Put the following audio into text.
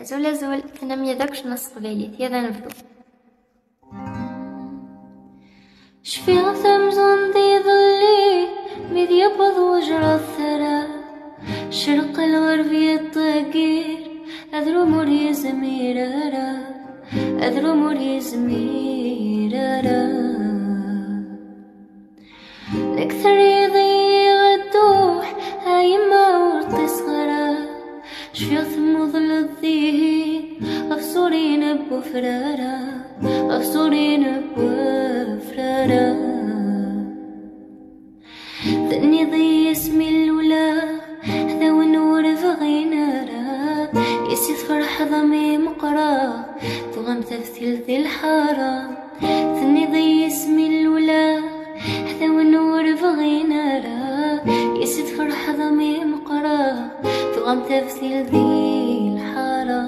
زول تنمي ذاكش نص قبيليت يا ذا نبدو. شفيغ ثمزون ذي ظلي مذ يبض وجر الثرى شرق الغرب يطقير أذرو مري زميرارا أذرو مري زميرارا نكثر يضيغ الدوح هاي ما ورطي صغرا شفيغ ثم ظل الذهين أفصورين بوفرارا أفصورين بوفرارا ذني ضي اسمي الولا هذا ونور فغينارا يسيد فرح ضمي مقرا تغم تفثيل ذي الحارة ذني ضي اسمي الولا هذا ونور فغينارا يسيد فرح ضمي مقرا تغم تفثيل ذي الحارة.